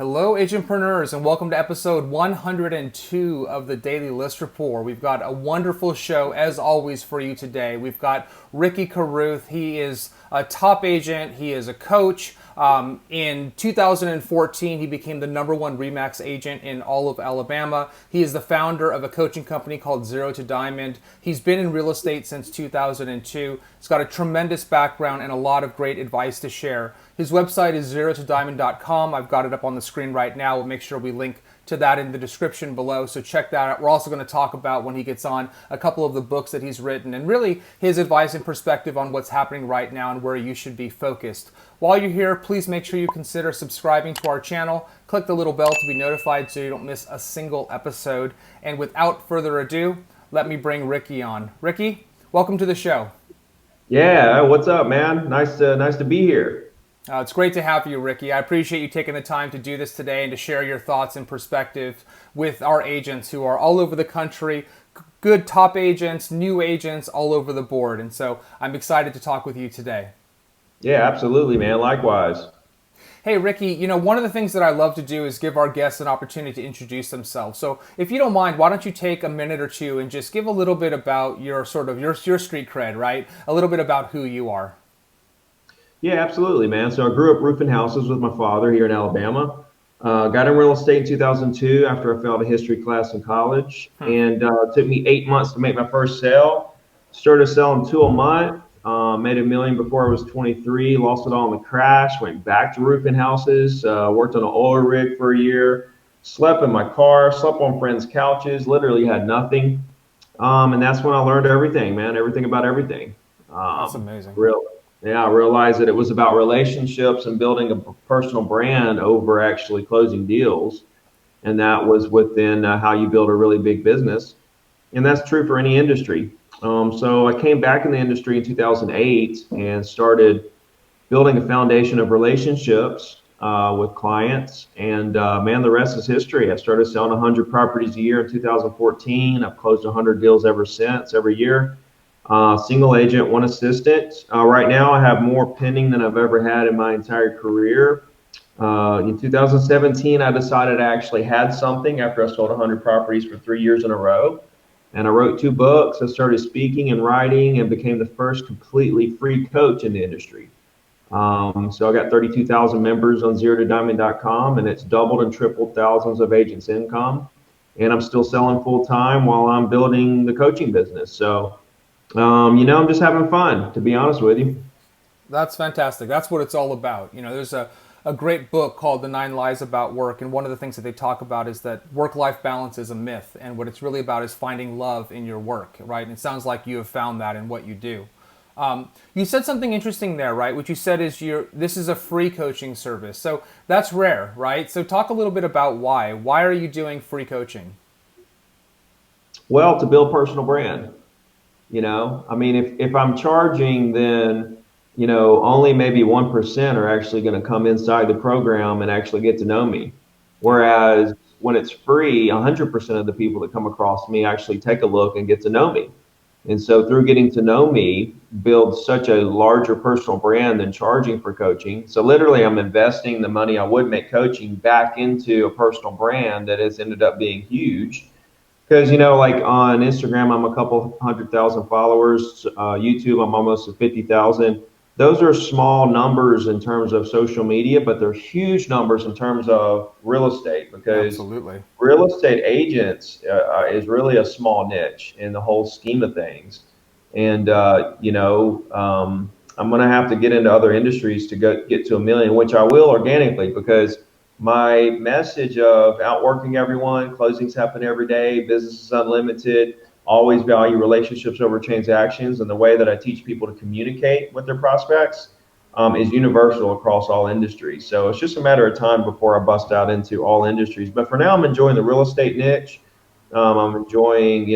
Hello, agentpreneurs, and welcome to episode 102 of the Daily List Report. We've got a wonderful show, as always, for you today. We've got Ricky Carruth. He is a top agent. He is a coach. In 2014, he became the #1 RE/MAX agent in all of Alabama. He is the founder of a coaching company called Zero to Diamond. He's been in real estate since 2002. He's got a tremendous background and a lot of great advice to share. His website is zerotodiamond.com. I've got it up on the screen right now. We'll make sure we link to that in the description below, so check that out. We're also going to talk about, when he gets on, a couple of the books that he's written and really his advice and perspective on what's happening right now and where you should be focused. While you're here, please make sure you consider subscribing to our channel. Click the little bell to be notified so you don't miss a single episode. And without further ado, let me bring Ricky on. Ricky, welcome to the show. Yeah, what's up, man? Nice to be here. It's great to have you, Ricky. I appreciate you taking the time to do this today and to share your thoughts and perspective with our agents who are all over the country, good top agents, new agents, all over the board. And so I'm excited to talk with you today. Yeah, absolutely, man. Likewise. Hey, Ricky, one of the things that I love to do is give our guests an opportunity to introduce themselves. So if you don't mind, why don't you take a minute or two and just give a little bit about your street cred, right? A little bit about who you are. Yeah, absolutely, man. So I grew up roofing houses with my father here in Alabama. Got in real estate in 2002 after I failed a history class in college. And it took me 8 months to make my first sale. Started selling 2 a month. Made $1 million before I was 23. Lost it all in the crash. Went back to roofing houses. Worked on an oil rig for a year. Slept in my car. Slept on friends' couches. Literally had nothing. And that's when I learned everything, man. Everything about everything. That's amazing. I realized that it was about relationships and building a personal brand over actually closing deals. And that was within how you build a really big business. And that's true for any industry. So I came back in the industry in 2008 and started building a foundation of relationships with clients. And man, the rest is history. I started selling 100 properties a year in 2014. I've closed 100 deals ever since, every year. Single agent, one assistant. Right now I have more pending than I've ever had in my entire career. In 2017, I decided I actually had something after I sold 100 properties for 3 years in a row. And I wrote 2 books. I started speaking and writing and became the first completely free coach in the industry. So I got 32,000 members on zerotodiamond.com, and it's doubled and tripled thousands of agents' income. And I'm still selling full time while I'm building the coaching business. So I'm just having fun, to be honest with you. That's fantastic. That's what it's all about. There's a great book called The 9 Lies About Work. And one of the things that they talk about is that work-life balance is a myth. And what it's really about is finding love in your work, right? And it sounds like you have found that in what you do. You said something interesting there, right? What you said is this is a free coaching service. So that's rare, right? So talk a little bit about why. Why are you doing free coaching? Well, to build personal brand. If I'm charging, then, only maybe 1% are actually going to come inside the program and actually get to know me. Whereas when it's free, 100% of the people that come across me actually take a look and get to know me. And so through getting to know me, build such a larger personal brand than charging for coaching. So literally I'm investing the money I would make coaching back into a personal brand that has ended up being huge. Because, like on Instagram, I'm a couple 100,000 followers. YouTube, I'm almost at 50,000. Those are small numbers in terms of social media, but they're huge numbers in terms of real estate, because Absolutely. real estate agents is really a small niche in the whole scheme of things. And, I'm going to have to get into other industries to get to 1 million, which I will organically, because my message of outworking everyone, closings happen every day, business is unlimited, always value relationships over transactions, and the way that I teach people to communicate with their prospects is universal across all industries. So it's just a matter of time before I bust out into all industries. But for now, I'm enjoying the real estate niche. I'm enjoying,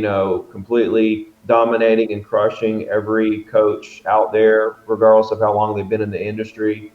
completely dominating and crushing every coach out there, regardless of how long they've been in the industry.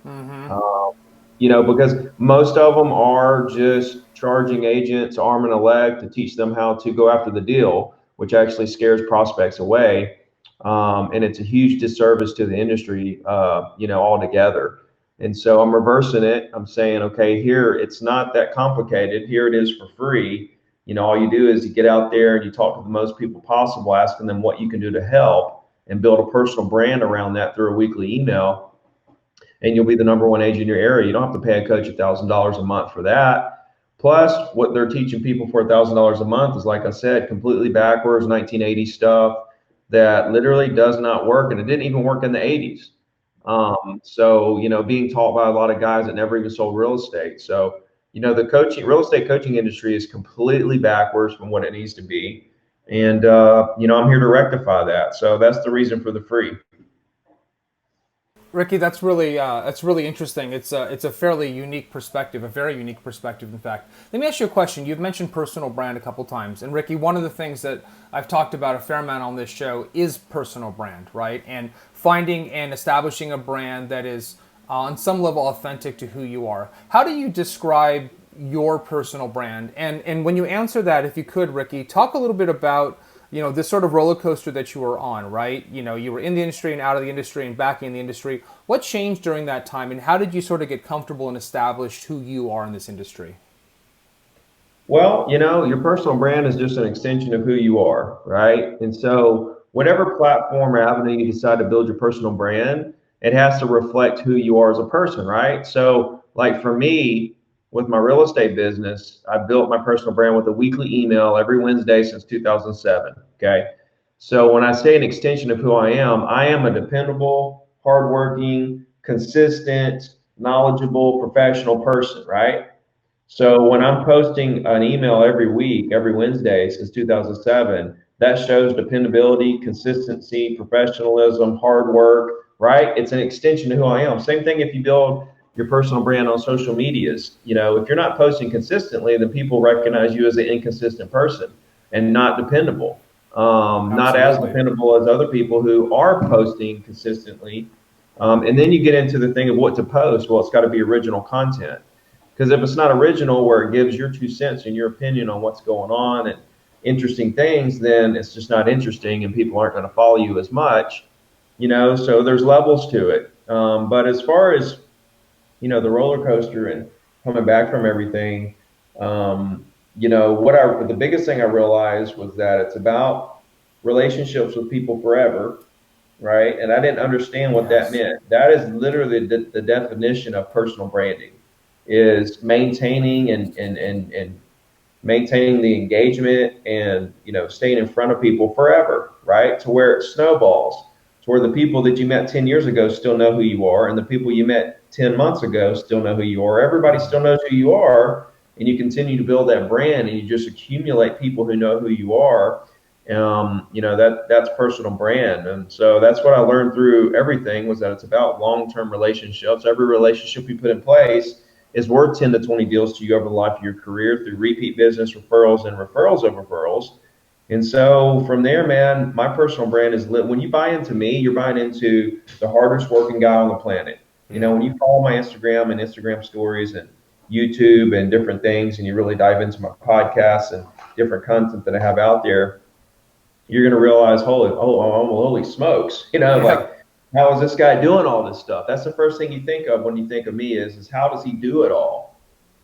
Because most of them are just charging agents arm and a leg to teach them how to go after the deal, which actually scares prospects away. And it's a huge disservice to the industry, altogether. And so I'm reversing it. I'm saying, okay, here it's not that complicated. Here it is for free. All you do is you get out there and you talk to the most people possible, asking them what you can do to help and build a personal brand around that through a weekly email. And you'll be the number one agent in your area. You don't have to pay a coach $1,000 a month for that. Plus, what they're teaching people for $1,000 a month is, like I said, completely backwards, 1980 stuff that literally does not work, and it didn't even work in the 80s. So, being taught by a lot of guys that never even sold real estate. So, the real estate coaching industry is completely backwards from what it needs to be. And, I'm here to rectify that. So that's the reason for the free. Ricky, that's really interesting. It's a fairly unique perspective, a very unique perspective, in fact. Let me ask you a question. You've mentioned personal brand a couple times, and Ricky, one of the things that I've talked about a fair amount on this show is personal brand, right? And finding and establishing a brand that is on some level authentic to who you are. How do you describe your personal brand? And when you answer that, if you could, Ricky, talk a little bit about this sort of roller coaster that you were on, right? You were in the industry and out of the industry and back in the industry. What changed during that time, and how did you sort of get comfortable and establish who you are in this industry? Well, your personal brand is just an extension of who you are, right? And so, whatever platform or avenue you decide to build your personal brand, it has to reflect who you are as a person, right? So, like for me, with my real estate business, I built my personal brand with a weekly email every Wednesday since 2007. Okay. So, when I say an extension of who I am a dependable, hardworking, consistent, knowledgeable, professional person, right? So when I'm posting an email every week, every Wednesday since 2007, that shows dependability, consistency, professionalism, hard work, right? It's an extension of who I am. Same thing if you build your personal brand on social medias. If you're not posting consistently, then people recognize you as an inconsistent person and not dependable. Not as Absolutely. dependable as other people who are posting consistently. And then you get into the thing of what to post. Well, it's got to be original content. Because if it's not original, where it gives your 2 cents and your opinion on what's going on and interesting things, then it's just not interesting and people aren't going to follow you as much, So there's levels to it. But as far as, the roller coaster and coming back from everything, the biggest thing I realized was that it's about relationships with people forever, right? And I didn't understand what that Yes. meant. That is literally the definition of personal branding is maintaining and maintaining the engagement and staying in front of people forever, right? To where it snowballs, to where the people that you met 10 years ago still know who you are, and the people you met 10 months ago still know who you are. Everybody still knows who you are, and you continue to build that brand, and you just accumulate people who know who you are. That's personal brand, and so that's what I learned through everything was that it's about long-term relationships. Every relationship you put in place is worth 10 to 20 deals to you over the life of your career through repeat business, referrals, and referrals of referrals. And so from there, man, my personal brand is lit. When you buy into me, you're buying into the hardest working guy on the planet. Yeah. When you follow my Instagram and Instagram stories and YouTube and different things, and you really dive into my podcasts and different content that I have out there, you're going to realize, holy smokes, Yeah. like, how is this guy doing all this stuff? That's the first thing you think of when you think of me is how does he do it all?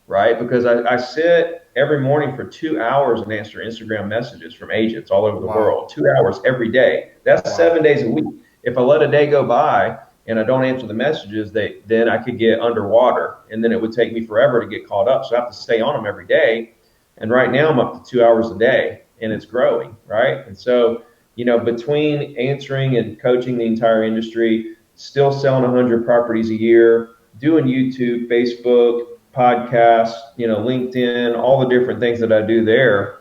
Right? Because I sit every morning for 2 hours and answer Instagram messages from agents all over the Wow. world, 2 hours every day. That's Wow. 7 days a week. If I let a day go by and I don't answer the messages, then I could get underwater and then it would take me forever to get caught up. So I have to stay on them every day. And right now I'm up to 2 hours a day and it's growing, right? And so, between answering and coaching the entire industry, still selling 100 properties a year, doing YouTube, Facebook, podcasts, LinkedIn, all the different things that I do there.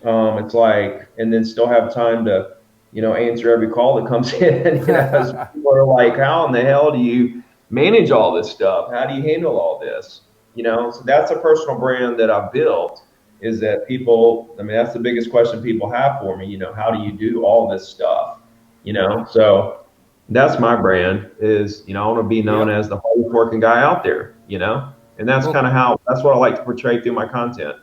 It's like, and then still have time to, answer every call that comes in. As people are like, how in the hell do you manage all this stuff? How do you handle all this? So that's a personal brand that I've built is that people, I mean, that's the biggest question people have for me, how do you do all this stuff? So that's my brand is, I want to be known Yep. as the hardest working guy out there, and that's Well, kind of how, that's what I like to portray through my content.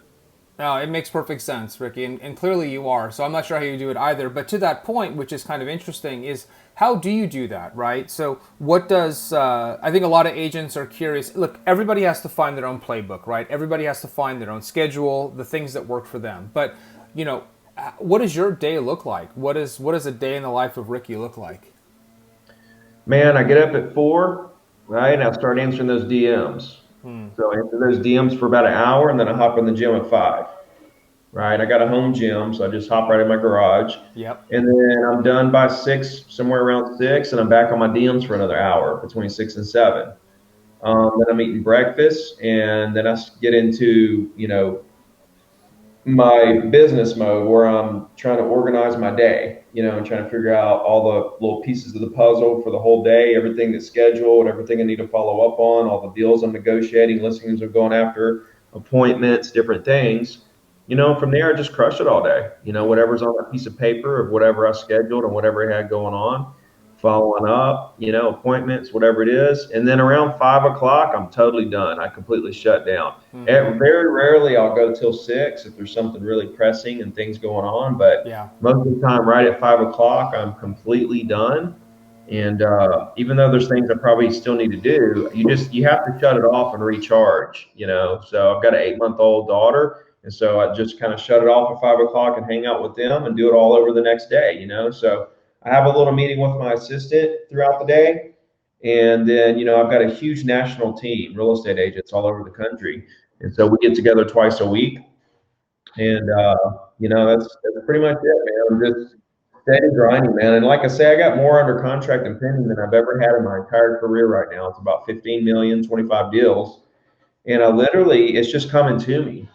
No, it makes perfect sense, Ricky, and clearly you are. So I'm not sure how you do it either. But to that point, which is kind of interesting, is how do you do that, right? So what does I think a lot of agents are curious. Look, everybody has to find their own playbook, right? Everybody has to find their own schedule, the things that work for them. But you know, what does your day look like? What does a day in the life of Ricky look like? Man, I get up at 4, right? And I start answering those DMs. So I answer those DMs for about an hour, and then I hop in the gym at 5. Right? I got a home gym, so I just hop right in my garage. Yep. And then I'm done by 6, somewhere around 6, and I'm back on my DMs for another hour between 6 and 7. Then I'm eating breakfast, and then I get into, my business mode where I'm trying to organize my day, and trying to figure out all the little pieces of the puzzle for the whole day, everything that's scheduled, everything I need to follow up on, all the deals I'm negotiating, listings I'm going after, appointments, different things. From there, I just crush it all day. Whatever's on that piece of paper of whatever I scheduled and whatever I had going on, following up, appointments, whatever it is. And then around 5 o'clock, I'm totally done. I completely shut down. Very rarely I'll go till 6 if there's something really pressing and things going on. But Yeah. most of the time, right at 5 o'clock, I'm completely done. And even though there's things I probably still need to do, you have to shut it off and recharge. So I've got an 8-month-old daughter, and so I just kind of shut it off at 5 o'clock and hang out with them and do it all over the next day. So I have a little meeting with my assistant throughout the day. And then, I've got a huge national team, real estate agents all over the country. And so we get together twice a week. And, that's pretty much it, man. I'm just steady grinding, man. And like I say, I got more under contract and pending than I've ever had in my entire career right now. It's about 15 million, 25 deals. And I literally, it's just coming to me.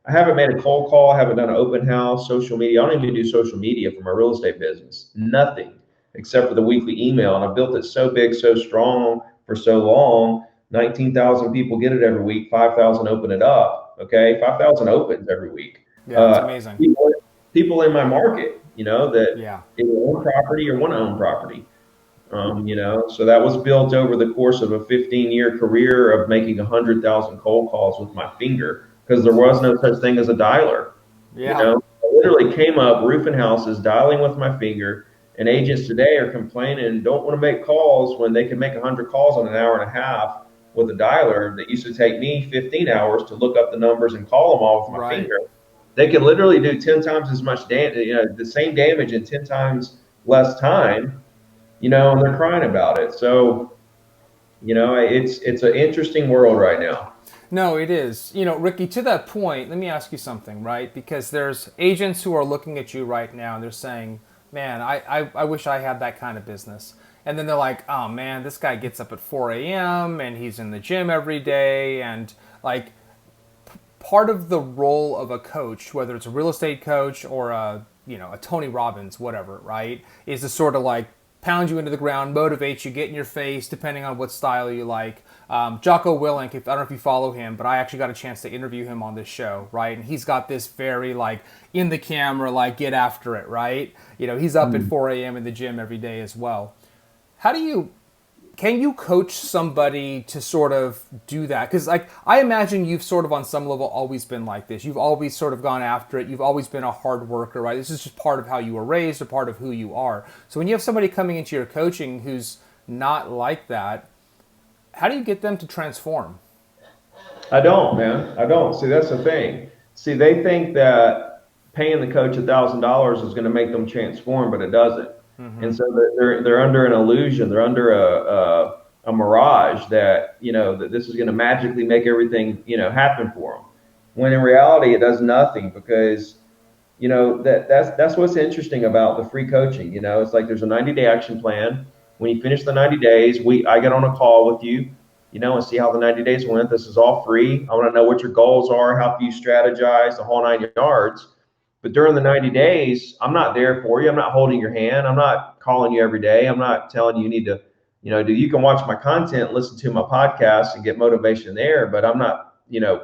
I haven't made a cold call. I haven't done an open house, social media. I don't even do social media for my real estate business. Nothing except for the weekly email. And I built it so big, so strong for so long. 19,000 people get it every week. 5,000 open it up. Okay. 5,000 opens every week. Yeah, it's amazing. People in my market, that Yeah. either own property or want to own property. So that was built over the course of a 15-year career of making 100,000 cold calls with my finger because there was no such thing as a dialer. Yeah. I literally came up roofing houses, dialing with my finger, and agents today are complaining and don't want to make calls when they can make 100 calls in an hour and a half with a dialer that used to take me 15 hours to look up the numbers and call them all with my Right. finger. They can literally do 10 times as much damage, the same damage in 10 times less time, and they're crying about it. So, it's an interesting world right now. No, it is. Ricky, to that point, let me ask you something, right? Because there's agents who are looking at you right now and they're saying, man, I wish I had that kind of business. And then they're like, oh man, this guy gets up at 4 a.m. and he's in the gym every day. And like part of the role of a coach, whether it's a real estate coach or a Tony Robbins, whatever, right, is to sort of like pound you into the ground, motivate you, get in your face, depending on what style you like. Jocko Willink, I don't know if you follow him, but I actually got a chance to interview him on this show, right? And he's got this very like in the camera, like get after it, right? He's up at 4 a.m. in the gym every day as well. Can you coach somebody to sort of do that? Because like I imagine you've sort of on some level always been like this. You've always sort of gone after it. You've always been a hard worker, right? This is just part of how you were raised, a part of who you are. So when you have somebody coming into your coaching who's not like that, how do you get them to transform? I don't, man. I don't. See, that's the thing. See, they think that paying the coach $1,000 is going to make them transform, but it doesn't. And so they're under an illusion. They're under a mirage that that this is going to magically make everything happen for them. When in reality, it does nothing because that's what's interesting about the free coaching. It's like there's a 90-day action plan. When you finish the 90 days, I get on a call with you, and see how the 90 days went. This is all free. I want to know what your goals are, help you strategize the whole 9 yards. But during the 90 days, I'm not there for you. I'm not holding your hand. I'm not calling you every day. I'm not telling you need to, you can watch my content, listen to my podcast and get motivation there. But I'm not,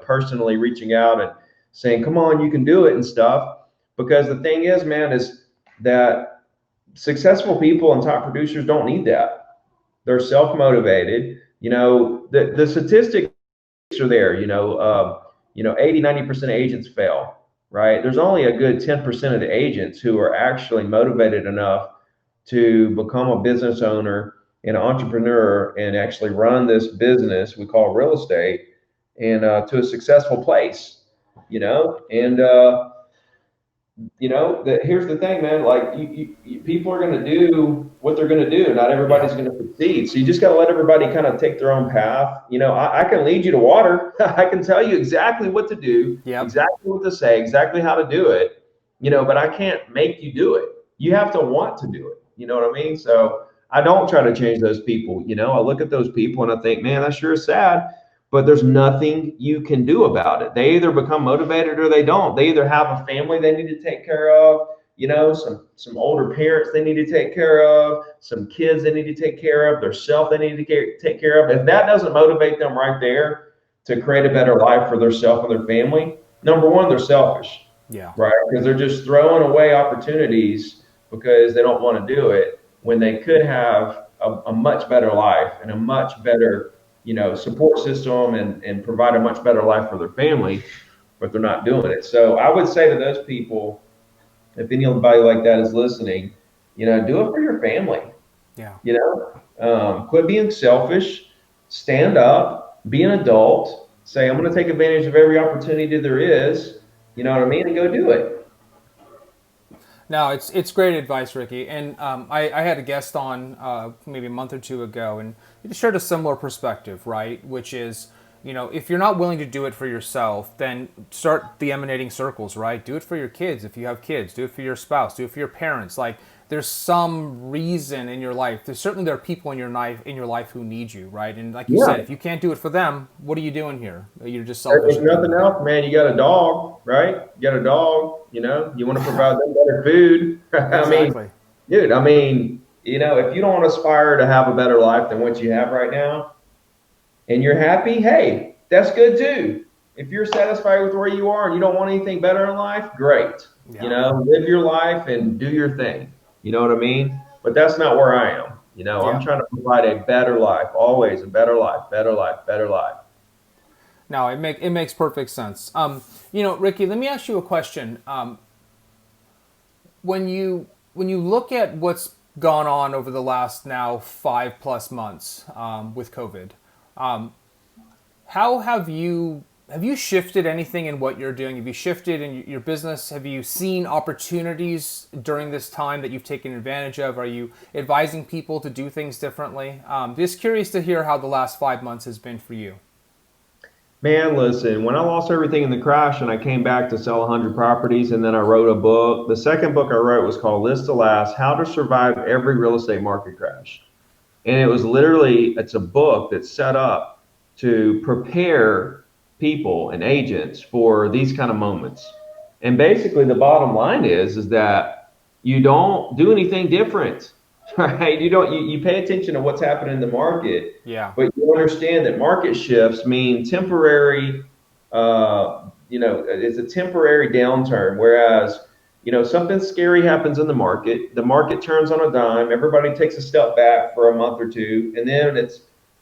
personally reaching out and saying, come on, you can do it and stuff. Because the thing is, man, is that successful people and top producers don't need that. They're self-motivated. The statistics are there. 80, 90% of agents fail, right? There's only a good 10% of the agents who are actually motivated enough to become a business owner and an entrepreneur and actually run this business we call real estate and to a successful place, and here's the thing, man. Like people are going to do what they're going to do. Not everybody's Yeah. going to succeed. So you just got to let everybody kind of take their own path. I can lead you to water. I can tell you exactly what to do, Yep. exactly what to say, exactly how to do it. But I can't make you do it. You have to want to do it. You know what I mean? So I don't try to change those people. I look at those people and I think, man, that sure is sad, but there's nothing you can do about it. They either become motivated or they don't. They either have a family they need to take care of, some older parents they need to take care of, some kids they need to take care of, their self they need to take care of. If that doesn't motivate them right there to create a better life for their self and their family, number one, they're selfish, Yeah. right? Because they're just throwing away opportunities because they don't want to do it when they could have a much better life and a much better support system and provide a much better life for their family, but they're not doing it. So I would say to those people, if anybody like that is listening, do it for your family. Yeah. Quit being selfish, stand up, be an adult, say, I'm going to take advantage of every opportunity there is, you know what I mean, and go do it. No, it's great advice, Ricky. And I had a guest on maybe a month or two ago, and he shared a similar perspective, right? Which is, if you're not willing to do it for yourself, then start the emanating circles, right? Do it for your kids if you have kids. Do it for your spouse. Do it for your parents. Like, there's some reason in your life. There are people in your life who need you, right? And like you said, Yeah. if you can't do it for them, what are you doing here? You're just selfish If at the end of nothing the day. else, man, you got a dog, right? You got a dog, you want to provide them better food. I mean, Exactly. dude, if you don't aspire to have a better life than what you have right now and you're happy, hey, that's good too. If you're satisfied with where you are and you don't want anything better in life, great. Yeah. Live your life and do your thing. You know what I mean? But that's not where I am. I'm Yeah. trying to provide a better life, always a better life, better life, better life. No, it makes perfect sense. Ricky, let me ask you a question. When you look at what's gone on over the last now 5+ months with COVID, how have you shifted anything in what you're doing? Have you shifted in your business? Have you seen opportunities during this time that you've taken advantage of? Are you advising people to do things differently? Just curious to hear how the last 5 months has been for you. Man, listen, when I lost everything in the crash and I came back to sell 100 properties and then I wrote a book, the second book I wrote was called List to Last: How to Survive Every Real Estate Market Crash. And it's a book that's set up to prepare people and agents for these kind of moments. And basically the bottom line is that you don't do anything different, right? You pay attention to what's happening in the market, Yeah. but you understand that market shifts mean temporary, it's a temporary downturn. Whereas, something scary happens in the market turns on a dime, everybody takes a step back for a month or two, and then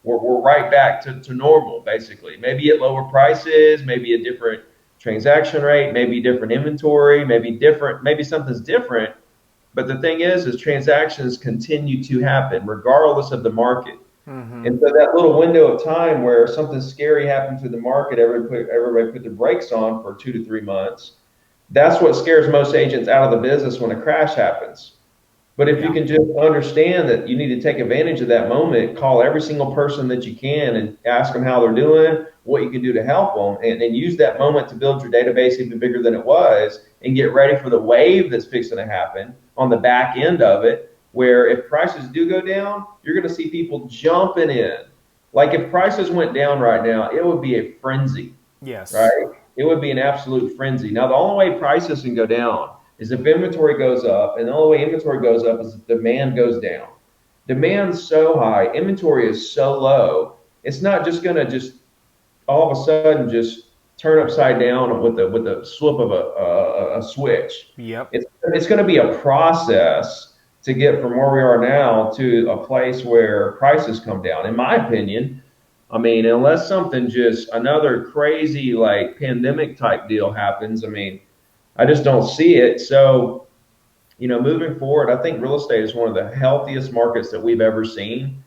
we're right back to normal, basically. Maybe at lower prices, maybe a different transaction rate, maybe different inventory, maybe something's different. But the thing is transactions continue to happen regardless of the market. Mm-hmm. And so that little window of time where something scary happened to the market, everybody put the brakes on for 2 to 3 months. That's what scares most agents out of the business when a crash happens. But if you Yeah. can just understand that you need to take advantage of that moment, call every single person that you can and ask them how they're doing, what you can do to help them, and use that moment to build your database even bigger than it was, and get ready for the wave that's fixing to happen on the back end of it, where if prices do go down, you're going to see people jumping in. Like if prices went down right now, it would be a frenzy, right? Yes. It would be an absolute frenzy. Now, the only way prices can go down is if inventory goes up, and the only way inventory goes up is if demand goes down. Demand's so high, inventory is so low. It's not just going to just all of a sudden just turn upside down with the slip of a switch. Yep. It's going to be a process to get from where we are now to a place where prices come down. In my opinion, I mean, unless something just another crazy like pandemic type deal happens, I mean, I just don't see it. So, moving forward, I think real estate is one of the healthiest markets that we've ever seen.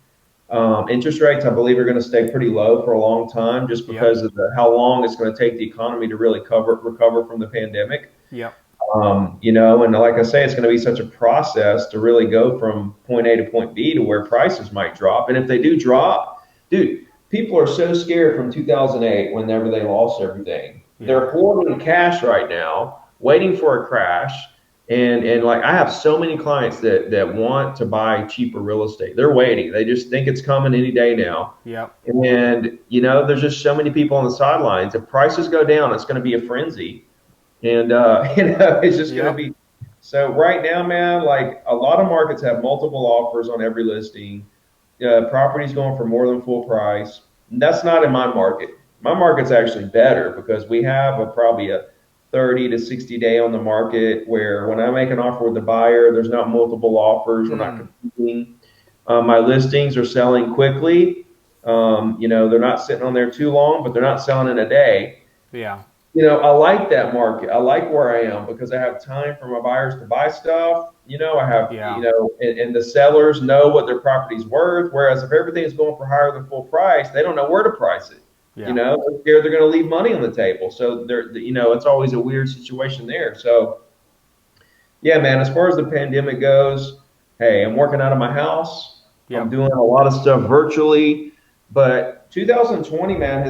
Interest rates, I believe, are going to stay pretty low for a long time, just Yep. because of how long it's going to take the economy to really recover from the pandemic. Yep. And like I say, it's going to be such a process to really go from point A to point B to where prices might drop. And if they do drop, dude, people are so scared from 2008 whenever they lost everything. Yeah. They're hoarding cash right now, waiting for a crash. And like I have so many clients that want to buy cheaper real estate. They're waiting. They just think it's coming any day now. Yep. And there's just so many people on the sidelines. If prices go down, it's going to be a frenzy. And it's just going to Yep. be so right now, man. Like a lot of markets have multiple offers on every listing. Properties going for more than full price. And that's not in my market. My market's actually better because we have probably a 30 to 60 day on the market where when I make an offer with the buyer, there's not multiple offers. We're not Mm. competing. My listings are selling quickly. They're not sitting on there too long, but they're not selling in a day. Yeah. I like that market. I like where I am because I have time for my buyers to buy stuff. I have, Yeah. and the sellers know what their property's worth. Whereas if everything is going for higher than full price, they don't know where to price it. Yeah. They're scared they're going to leave money on the table. So it's always a weird situation there. So yeah, man, as far as the pandemic goes, hey, I'm working out of my house. I'm Yep. doing a lot of stuff virtually. But 2020, man,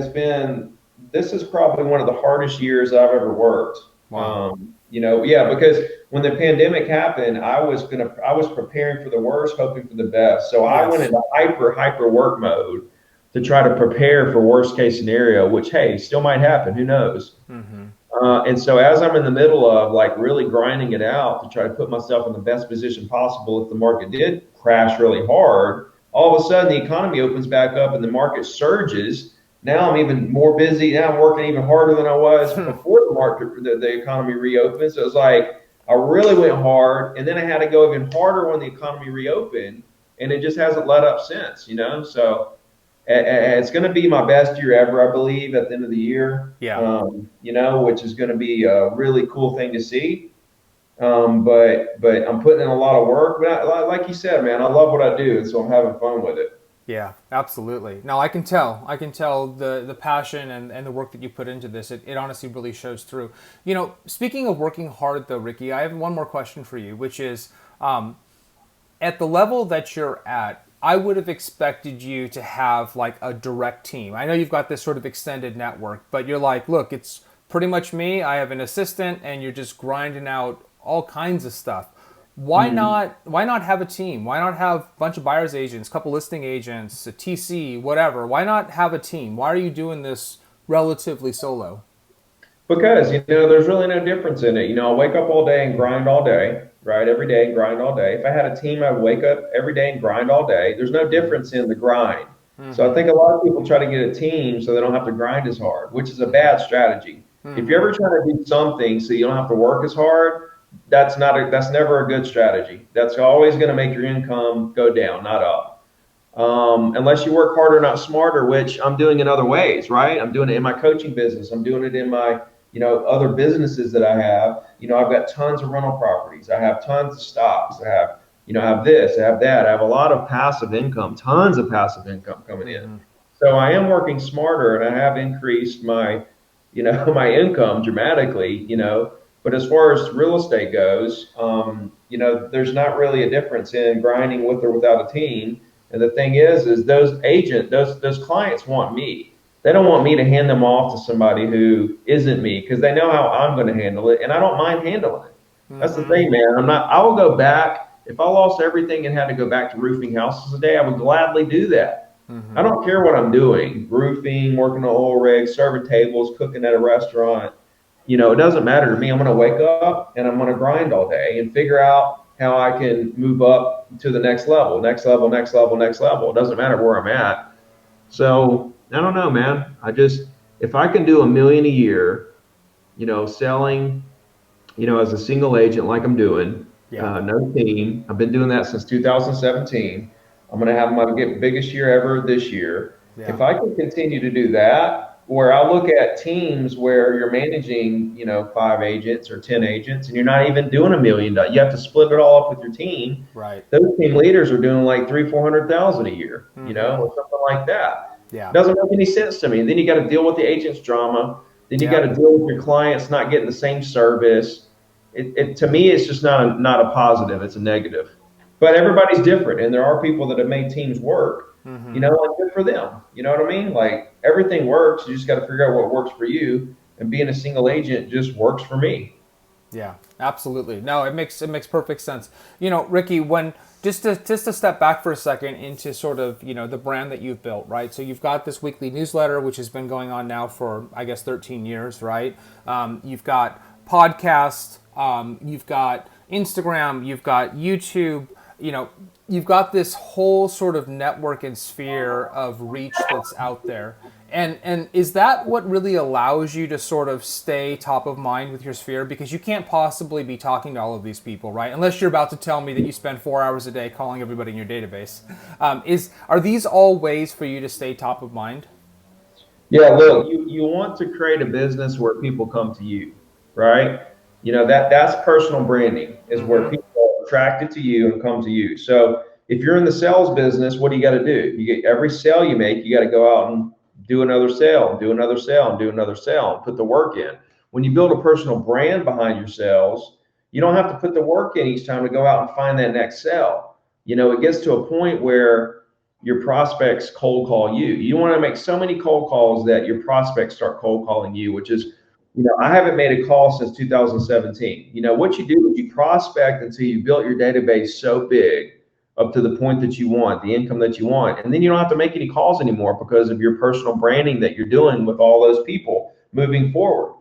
this is probably one of the hardest years I've ever worked. Wow. Yeah, because when the pandemic happened, I was preparing for the worst, hoping for the best. So I went Yes. into hyper work mode to try to prepare for worst case scenario, which hey, still might happen. Who knows? Mm-hmm. And so as I'm in the middle of like really grinding it out to try to put myself in the best position possible if the market did crash really hard, all of a sudden the economy opens back up and the market surges. Now I'm even more busy. Now I'm working even harder than I was before the economy reopened. So it's like I really went hard, and then I had to go even harder when the economy reopened, and it just hasn't let up since. So it's going to be my best year ever, I believe, at the end of the year. Yeah. Which is going to be a really cool thing to see. But I'm putting in a lot of work. But like you said, man, I love what I do, and so I'm having fun with it. Yeah, absolutely. Now I can tell. I can tell the passion and the work that you put into this. It honestly really shows through. Speaking of working hard though, Ricky, I have one more question for you, which is at the level that you're at, I would have expected you to have like a direct team. I know you've got this sort of extended network, but you're like, look, it's pretty much me. I have an assistant and you're just grinding out all kinds of stuff. Why Mhm. not have a team? Why not have a bunch of buyers agents, a couple listing agents, a TC, whatever? Why not have a team? Why are you doing this relatively solo? Because there's really no difference in it. I wake up all day and grind all day, right? Every day and grind all day. If I had a team, I would wake up every day and grind all day. There's no difference in the grind. So I Mm-hmm. think a lot of people try to get a team so they don't have to grind as hard, which is a Mm-hmm. bad strategy. If you're Mm-hmm. ever trying to do something so you don't have to work as hard, that's never a good strategy. That's always going to make your income go down, not up. Unless you work harder, not smarter, which I'm doing in other ways, right? I'm doing it in my coaching business. I'm doing it in my, other businesses that I have. I've got tons of rental properties. I have tons of stocks. I have this, I have that. I have a lot of passive income, tons of passive income coming in. Mm-hmm. So I am working smarter and I have increased my, my income dramatically. But as far as real estate goes, there's not really a difference in grinding with or without a team. And the thing is those clients want me. They don't want me to hand them off to somebody who isn't me because they know how I'm going to handle it, and I don't mind handling it. That's the Mm-hmm. thing, man. I'm not. I will go back if I lost everything and had to go back to roofing houses today. I would gladly do that. I Mm-hmm. don't care what I'm doing, roofing, working on oil rigs, serving tables, cooking at a restaurant. It doesn't matter to me. I'm going to wake up and I'm going to grind all day and figure out how I can move up to the next level, next level, next level, next level. It doesn't matter where I'm at. So I don't know, man. If I can do 1 million a year, selling, as a single agent like I'm doing, Yeah. no team. I've been doing that since 2017. I'm going to have my biggest year ever this year. If Yeah. I can continue to do that, where I look at teams where you're managing, 5 agents or 10 agents, and you're not even doing $1 million, you have to split it all up with your team. Right. Those team leaders are doing like 300,000, 400,000 a year, Mm-hmm. or something like that. Yeah. Doesn't make any sense to me. Then you got to deal with the agent's drama. Then you got Yeah. to deal with your clients not getting the same service. To me, it's just not a positive. It's a negative. But everybody's different, and there are people that have made teams work. Mm-hmm. Like good for them. You know what I mean? Like everything works. You just got to figure out what works for you. And being a single agent just works for me. Yeah, absolutely. No, it makes perfect sense. Ricky, when just to step back for a second into sort of the brand that you've built, right? So you've got this weekly newsletter which has been going on now for I guess 13 years, right? You've got podcasts, you've got Instagram, you've got YouTube. You've got this whole sort of network and sphere of reach that's out there. And is that what really allows you to sort of stay top of mind with your sphere? Because you can't possibly be talking to all of these people, right? Unless you're about to tell me that you spend 4 hours a day calling everybody in your database. Are these all ways for you to stay top of mind? Yeah, look, you want to create a business where people come to you, right? That's personal branding is where Mm-hmm. people are attracted to you and come to you. So if you're in the sales business, what do you got to do? You get every sale you make, you got to go out and do another sale, do another sale, and do another sale, and put the work in. When you build a personal brand behind your sales, you don't have to put the work in each time to go out and find that next sale. It gets to a point where your prospects cold call you. You want to make so many cold calls that your prospects start cold calling you, which is, I haven't made a call since 2017. What you do is you prospect until you built your database so big up to the point that you want, the income that you want. And then you don't have to make any calls anymore because of your personal branding that you're doing with all those people moving forward.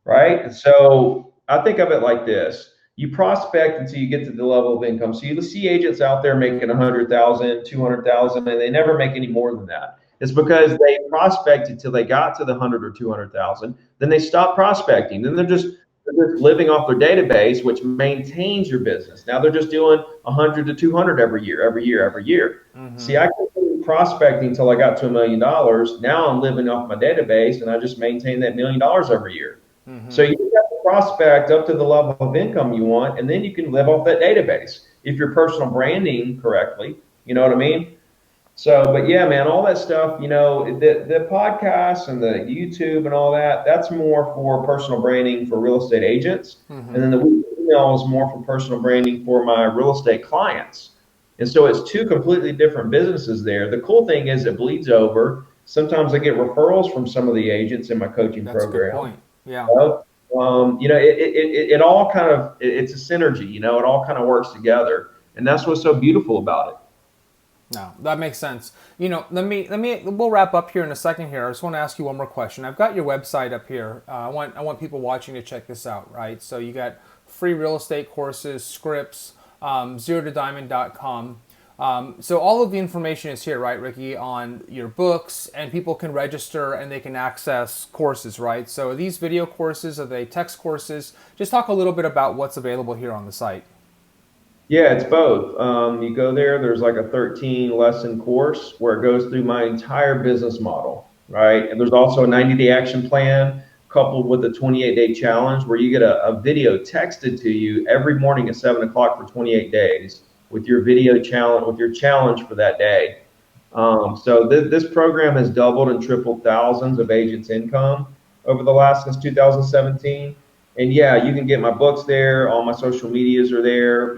Right. And so I think of it like this: you prospect until you get to the level of income. So you see agents out there making 100,000, 200,000, and they never make any more than that. It's because they prospected till they got to the 100 or 200,000. Then they stop prospecting. Then they're just living off their database, which maintains your business. Now they're just doing 100 to 200 every year, every year, every year. Mm-hmm. See, I continued prospecting until I got to $1 million. Now I'm living off my database, and I just maintain that $1 million every year. So Mm-hmm. you have to prospect up to the level of income you want, and then you can live off that database if you're personal branding correctly. You know what I mean? So, but yeah, man, all that stuff, the podcasts and the YouTube and all that, that's more for personal branding for real estate agents. And Mm-hmm. then the weekly email is more for personal branding for my real estate clients. And so it's two completely different businesses there. The cool thing is it bleeds over. Sometimes I get referrals from some of the agents in my coaching That's a good program. point. Yeah. It all kind of it's a synergy. It all kind of works together, and that's what's so beautiful about it. No, that makes sense. We'll wrap up here in a second here. I just want to ask you one more question. I've got your website up here. I want people watching to check this out, right? So you got free real estate courses, scripts, zero-to-diamond.com. So all of the information is here, right, Ricky, on your books, and people can register and they can access courses, right? So are these video courses? Are they text courses? Just talk a little bit about what's available here on the site. Yeah, it's both. You go there, there's like a 13 lesson course where it goes through my entire business model, right? And there's also a 90-day action plan coupled with a 28-day challenge where you get a video texted to you every morning at 7 o'clock for 28 days with your video challenge, with your challenge for that day. So this program has doubled and tripled thousands of agents' income over the last since 2017. And yeah, you can get my books there. All my social medias are there.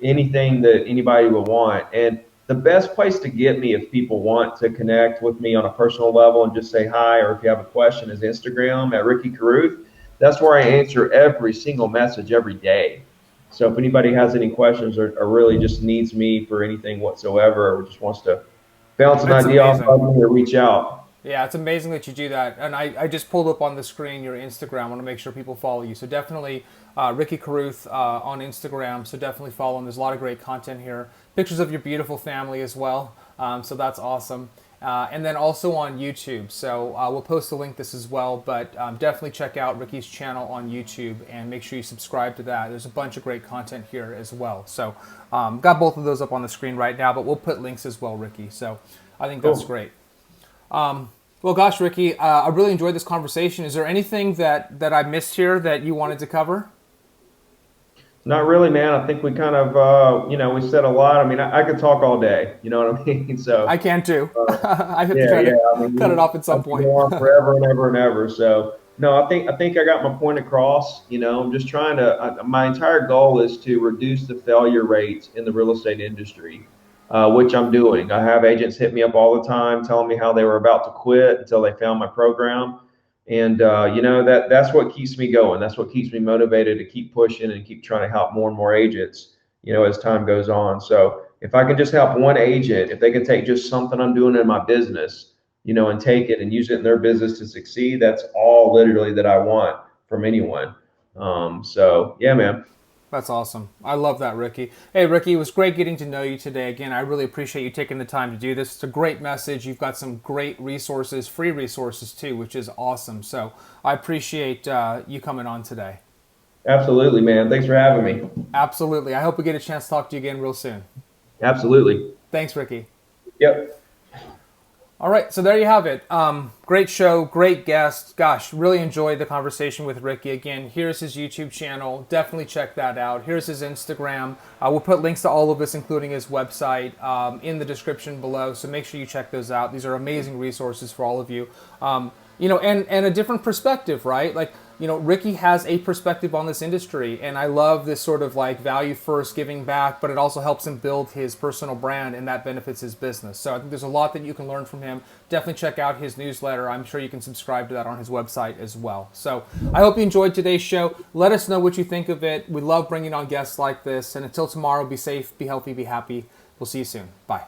Anything that anybody would want. And the best place to get me if people want to connect with me on a personal level and just say hi, or if you have a question, is Instagram at Ricky Carruth. That's where I answer every single message every day. So if anybody has any questions or really just needs me for anything whatsoever, or just wants to bounce an That's idea off amazing. of me or reach out. Yeah, it's amazing that you do that. And I just pulled up on the screen your Instagram. I want to make sure people follow you. So definitely Ricky Carruth on Instagram. So definitely follow him. There's a lot of great content here. Pictures of your beautiful family as well. So that's awesome. And then also on YouTube. So we'll post a link this as well. But definitely check out Ricky's channel on YouTube and make sure you subscribe to that. There's a bunch of great content here as well. So got both of those up on the screen right now. But we'll put links as well, Ricky. So I think that's Cool. great. Well, gosh, Ricky, I really enjoyed this conversation. Is there anything that I missed here that you wanted to cover? Not really, man. I think we kind of, we said a lot. I mean, I could talk all day. You know what I mean? I So, can too. uh, I have to yeah, try yeah. to I mean, cut it off at I some can point. go on forever and ever and ever. So, no, I think I got my point across. I'm just trying to. My entire goal is to reduce the failure rates in the real estate industry, which I'm doing. I have agents hit me up all the time, telling me how they were about to quit until they found my program, and that's what keeps me going. That's what keeps me motivated to keep pushing and keep trying to help more and more agents. As time goes on. So if I can just help one agent, if they can take just something I'm doing in my business, and take it and use it in their business to succeed, that's all literally that I want from anyone. So yeah, man. That's awesome. I love that, Ricky. Hey, Ricky, it was great getting to know you today. Again, I really appreciate you taking the time to do this. It's a great message. You've got some great resources, free resources too, which is awesome. So I appreciate you coming on today. Absolutely, man. Thanks for having me. Absolutely. I hope we get a chance to talk to you again real soon. Absolutely. Thanks, Ricky. Yep. All right, so there you have it. Great show, great guest. Gosh, really enjoyed the conversation with Ricky. Again, here's his YouTube channel. Definitely check that out. Here's his Instagram. We'll put links to all of this, including his website, in the description below. So make sure you check those out. These are amazing resources for all of you. And a different perspective, right? Like, Ricky has a perspective on this industry, and I love this sort of like value first, giving back, but it also helps him build his personal brand, and that benefits his business. So I think there's a lot that you can learn from him. Definitely check out his newsletter. I'm sure you can subscribe to that on his website as well. So I hope you enjoyed today's show. Let us know what you think of it. We love bringing on guests like this. And until tomorrow, be safe, be healthy, be happy. We'll see you soon. Bye.